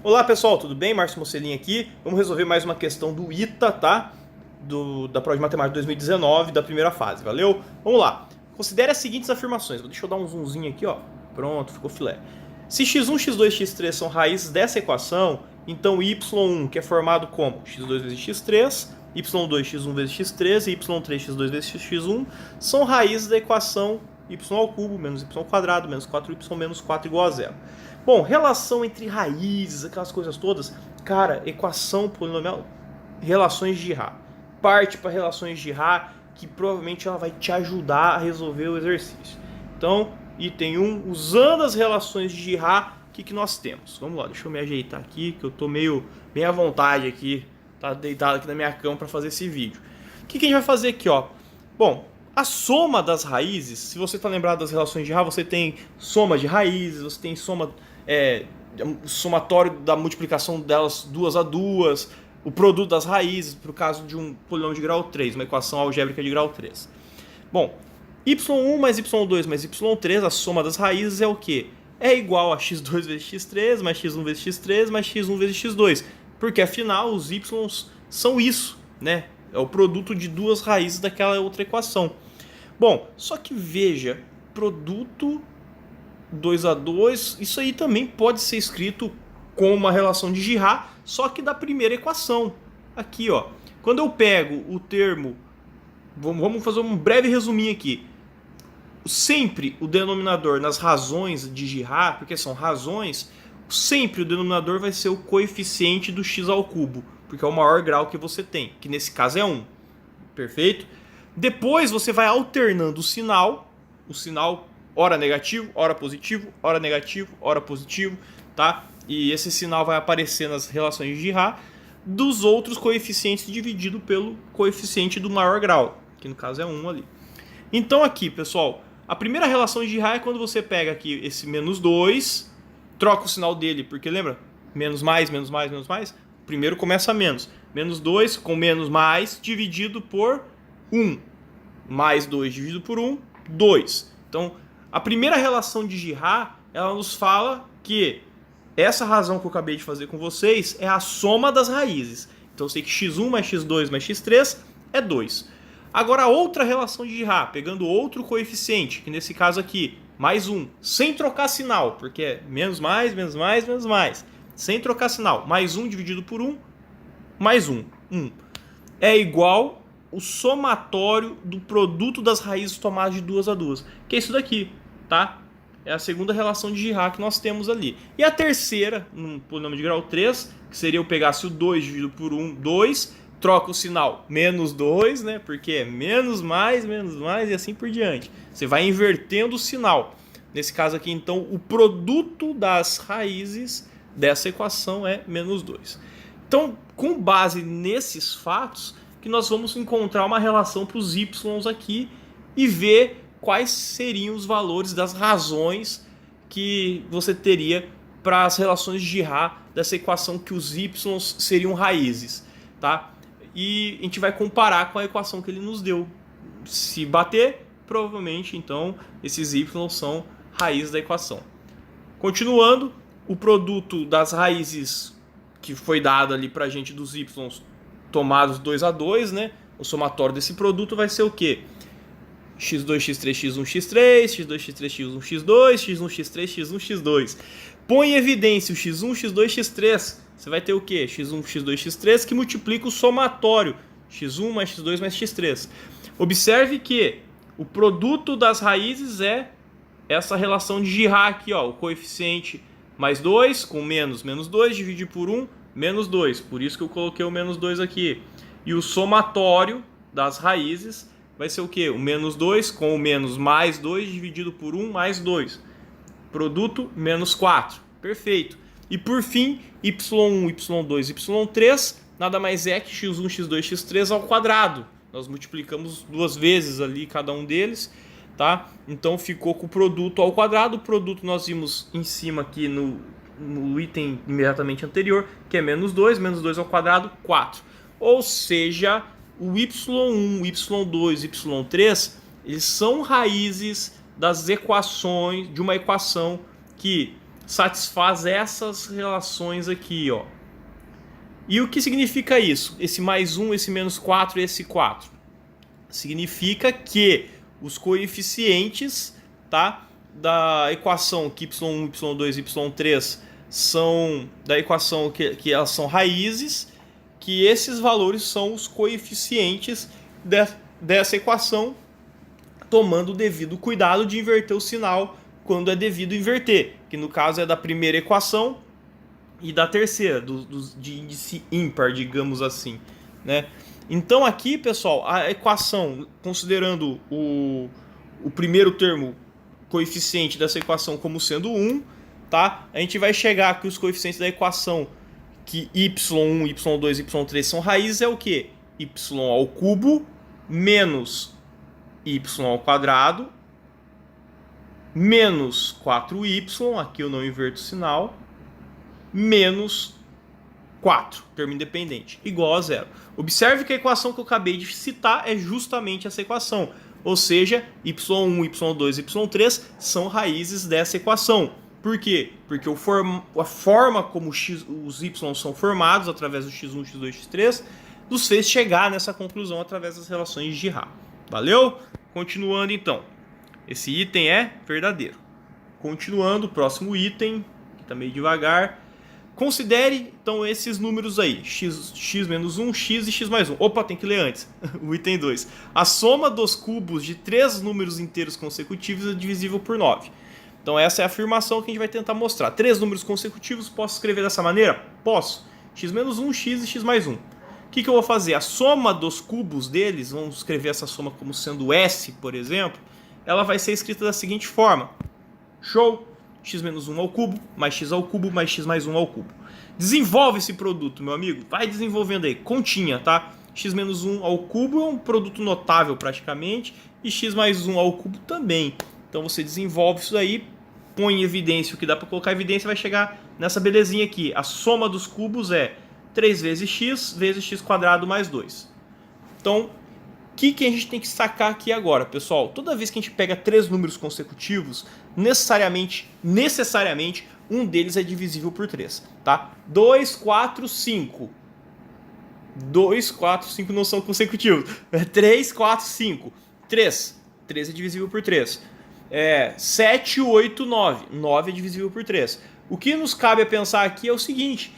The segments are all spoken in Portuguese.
Olá pessoal, tudo bem? Márcio Mocelin aqui. Vamos resolver mais uma questão do ITA, tá? Da prova de matemática 2019, da primeira fase, valeu? Vamos lá. Considere as seguintes afirmações. Deixa eu dar um zoomzinho aqui, ó. Pronto, ficou filé. Se x1, x2 e x3 são raízes dessa equação, então y1, que é formado como x2 vezes x3, y2 x1 vezes x3 e y3 x2 vezes x1, são raízes da equação y ao cubo menos y ao quadrado menos 4y menos 4 igual a zero. Bom, relação entre raízes, aquelas coisas todas, cara, equação polinomial, relações de Girard. Parte para relações de Girard, que provavelmente ela vai te ajudar a resolver o exercício. Então, item 1, usando as relações de Girard, o que nós temos? Vamos lá, deixa eu me ajeitar aqui, que eu tô meio à vontade aqui, tá deitado aqui na minha cama para fazer esse vídeo. O que a gente vai fazer aqui, ó? Bom, a soma das raízes, se você está lembrado das relações de Girard, você tem soma de raízes, você tem somatório da multiplicação delas duas a duas, o produto das raízes, para o caso de um polinômio de grau 3, uma equação algébrica de grau 3. Bom, y1 mais y2 mais y3, a soma das raízes é o quê? É igual a x2 vezes x3, mais x1 vezes x3, mais x1 vezes x2. Porque afinal os y's são isso, né? É o produto de duas raízes daquela outra equação. Bom, só que veja, produto 2 a 2, isso aí também pode ser escrito com uma relação de Girard, só que da primeira equação. Aqui, ó. Quando eu pego o termo, vamos fazer um breve resuminho aqui. Sempre o denominador nas razões de Girard, porque são razões, sempre o denominador vai ser o coeficiente do x ao cubo, porque é o maior grau que você tem, que nesse caso é 1. Perfeito? Depois você vai alternando o sinal ora negativo, ora positivo, ora negativo, ora positivo, tá? E esse sinal vai aparecer nas relações de Girard dos outros coeficientes dividido pelo coeficiente do maior grau, que no caso é 1 ali. Então aqui, pessoal, a primeira relação de Girard é quando você pega aqui esse menos 2, troca o sinal dele, porque lembra? Menos mais, menos mais, menos mais. Primeiro começa menos. Menos 2 com menos mais dividido por 1. Mais 2 dividido por 1, 2. Então, a primeira relação de Girard, ela nos fala que essa razão que eu acabei de fazer com vocês é a soma das raízes. Então, eu sei que x1 mais x2 mais x3 é 2. Agora, a outra relação de Girard, pegando outro coeficiente, que nesse caso aqui, mais 1, sem trocar sinal, porque é menos mais, menos mais, menos mais. Sem trocar sinal, mais 1 dividido por 1, mais 1, 1. É igual o somatório do produto das raízes tomadas de 2 a 2, que é isso daqui, tá? É a segunda relação de Girard que nós temos ali. E a terceira, no polinômio de grau 3, que seria eu pegasse o 2 dividido por 1, 2, troca o sinal menos 2, né? Porque é menos mais e assim por diante. Você vai invertendo o sinal. Nesse caso aqui, então, o produto das raízes dessa equação é menos 2. Então, com base nesses fatos, que nós vamos encontrar uma relação para os y's aqui e ver quais seriam os valores das razões que você teria para as relações de Girard dessa equação que os y's seriam raízes, tá? E a gente vai comparar com a equação que ele nos deu. Se bater, provavelmente, então, esses y's são raízes da equação. Continuando, o produto das raízes que foi dado ali para a gente dos y's tomados 2 a 2, né? O somatório desse produto vai ser o quê? x2, x3, x1, x3, x2, x3, x1, x2, x1, x3, x1, x2. Põe em evidência o x1, x2, x3. Você vai ter o quê? x1, x2, x3 que multiplica o somatório. x1 mais x2 mais x3. Observe que o produto das raízes é essa relação de Girard aqui, ó, o coeficiente mais 2 com menos 2 dividido por 1, menos 2. Por isso que eu coloquei o menos 2 aqui. E o somatório das raízes vai ser o quê? O menos 2 com o menos mais 2 dividido por 1 mais 2. Produto menos 4. Perfeito. E por fim, y1, y2, y3 nada mais é que x1, x2, x3 ao quadrado. Nós multiplicamos duas vezes ali cada um deles, tá? Então ficou com o produto ao quadrado. O produto nós vimos em cima aqui no item imediatamente anterior, que é menos 2 ao quadrado, 4. Ou seja, o y1, y2, y3, eles são raízes das equações, de uma equação que satisfaz essas relações aqui, ó. E o que significa isso? Esse mais 1, esse menos 4 e esse 4. Significa que os coeficientes, tá, da equação que y1, y2 e y3 são da equação que elas são raízes, que esses valores são os coeficientes dessa equação, tomando o devido cuidado de inverter o sinal quando é devido inverter, que no caso é da primeira equação e da terceira, de índice ímpar, digamos assim, né? Então aqui, pessoal, a equação, considerando o primeiro termo coeficiente dessa equação como sendo 1, tá? A gente vai chegar que os coeficientes da equação que y1, y2 e y3 são raízes é o quê? Y ao cubo menos y ao quadrado menos 4y, aqui eu não inverto o sinal, menos 4, termo independente, igual a zero. Observe que a equação que eu acabei de citar é justamente essa equação, ou seja, y1, y2 e y3 são raízes dessa equação. Por quê? Porque a forma como os y são formados através do x1, x2 e x3 nos fez chegar nessa conclusão através das relações de Girard. Valeu? Continuando então. Esse item é verdadeiro. Continuando, o próximo item, que está meio devagar. Considere, então, esses números aí, x menos 1, x e x mais 1. Opa, tem que ler antes, o item 2. A soma dos cubos de 3 números inteiros consecutivos é divisível por 9. Então essa é a afirmação que a gente vai tentar mostrar. 3 números consecutivos, posso escrever dessa maneira? Posso. x menos 1, x e x mais 1. O que eu vou fazer? A soma dos cubos deles, vamos escrever essa soma como sendo S, por exemplo, ela vai ser escrita da seguinte forma. Show! X menos 1 ao cubo, mais x ao cubo, mais x mais 1 ao cubo. Desenvolve esse produto, meu amigo. Vai desenvolvendo aí. Continha, tá? X menos 1 ao cubo é um produto notável praticamente. E x mais 1 ao cubo também. Então você desenvolve isso aí, põe em evidência o que dá para colocar em evidência e vai chegar nessa belezinha aqui. A soma dos cubos é 3 vezes x quadrado mais 2. Então, o que a gente tem que sacar aqui agora, pessoal? Toda vez que a gente pega 3 números consecutivos, necessariamente, um deles é divisível por 3, tá? 2, 4, 5. 2, 4, 5 não são consecutivos. 3, 4, 5. 3 é divisível por 3. 7, 8, 9. 9 é divisível por 3. O que nos cabe a pensar aqui é o seguinte,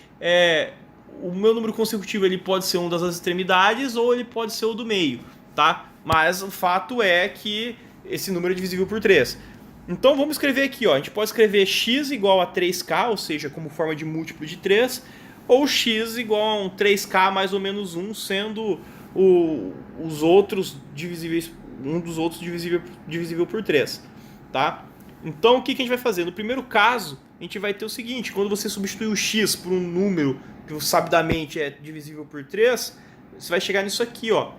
o meu número consecutivo ele pode ser um das extremidades ou ele pode ser o do meio, tá? Mas o fato é que esse número é divisível por 3. Então vamos escrever aqui, ó. A gente pode escrever x igual a 3k, ou seja, como forma de múltiplo de 3, ou x igual a um 3k mais ou menos 1, sendo os outros divisíveis, um dos outros divisível por 3, tá? Então o que a gente vai fazer? No primeiro caso, a gente vai ter o seguinte, quando você substituir o x por um número que sabidamente é divisível por 3, você vai chegar nisso aqui, ó.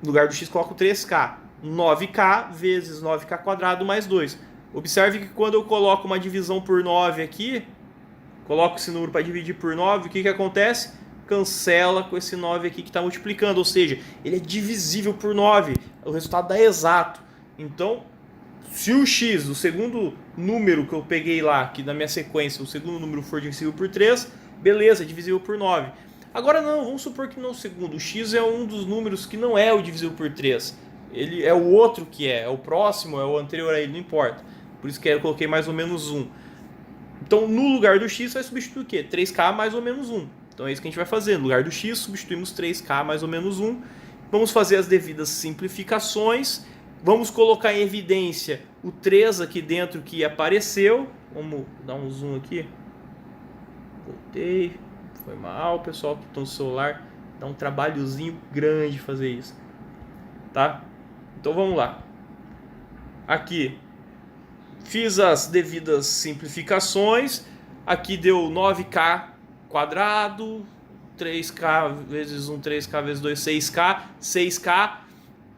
No lugar do x, coloco 3k. 9k vezes 9k quadrado mais 2. Observe que quando eu coloco uma divisão por 9 aqui, coloco esse número para dividir por 9, o que acontece? Cancela com esse 9 aqui que está multiplicando, ou seja, ele é divisível por 9. O resultado dá exato. Então, se o x, o segundo número que eu peguei lá, aqui na minha sequência, o segundo número for divisível por 3, beleza, é divisível por 9. Agora não, vamos supor que não o segundo. O x é um dos números que não é o divisível por 3. Ele é o outro que é o próximo, é o anterior a ele, não importa. Por isso que eu coloquei mais ou menos 1. Então, no lugar do x, vai substituir o quê? 3k mais ou menos 1. Então é isso que a gente vai fazer. No lugar do x, substituímos 3k mais ou menos 1. Vamos fazer as devidas simplificações. Vamos colocar em evidência o 3 aqui dentro que apareceu. Vamos dar um zoom aqui. Voltei. Foi mal, pessoal que está no celular. Dá um trabalhozinho grande fazer isso. Tá? Então vamos lá. Aqui fiz as devidas simplificações. Aqui deu 9k quadrado, 3k vezes 1, 3k vezes 2, 6k, 6k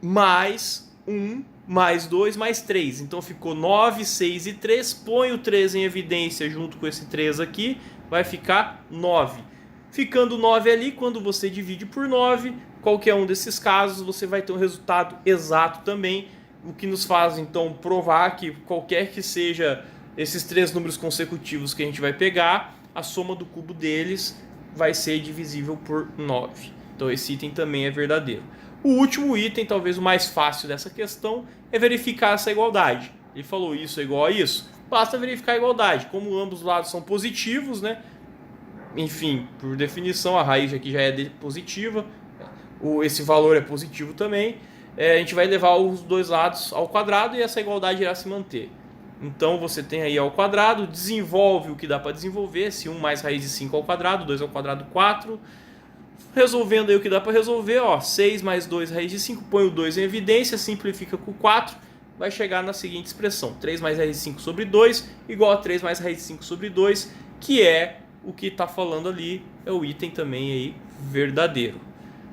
mais 1, mais 2, mais 3. Então ficou 9, 6 e 3. Põe o 3 em evidência junto com esse 3 aqui, vai ficar 9. Ficando 9 ali, quando você divide por 9, qualquer um desses casos, você vai ter um resultado exato também, o que nos faz, então, provar que qualquer que seja esses 3 números consecutivos que a gente vai pegar, a soma do cubo deles vai ser divisível por 9. Então esse item também é verdadeiro. O último item, talvez o mais fácil dessa questão, é verificar essa igualdade. Ele falou isso é igual a isso, basta verificar a igualdade. Como ambos lados são positivos, né? Enfim, por definição, a raiz aqui já é positiva, esse valor é positivo também. A gente vai levar os dois lados ao quadrado e essa igualdade irá se manter. Então você tem aí ao quadrado, desenvolve o que dá para desenvolver, se 1 mais raiz de 5 ao quadrado, 2 ao quadrado, 4. Resolvendo aí o que dá para resolver, ó, 6 mais 2 raiz de 5, põe o 2 em evidência, simplifica com 4, vai chegar na seguinte expressão, 3 mais raiz de 5 sobre 2, igual a 3 mais raiz de 5 sobre 2, que é o que está falando ali, é o item também aí verdadeiro.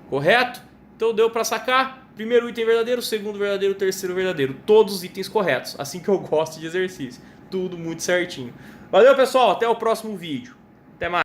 Correto? Então deu para sacar? Primeiro item verdadeiro, segundo verdadeiro, terceiro verdadeiro. Todos os itens corretos, assim que eu gosto de exercício. Tudo muito certinho. Valeu, pessoal, até o próximo vídeo. Até mais.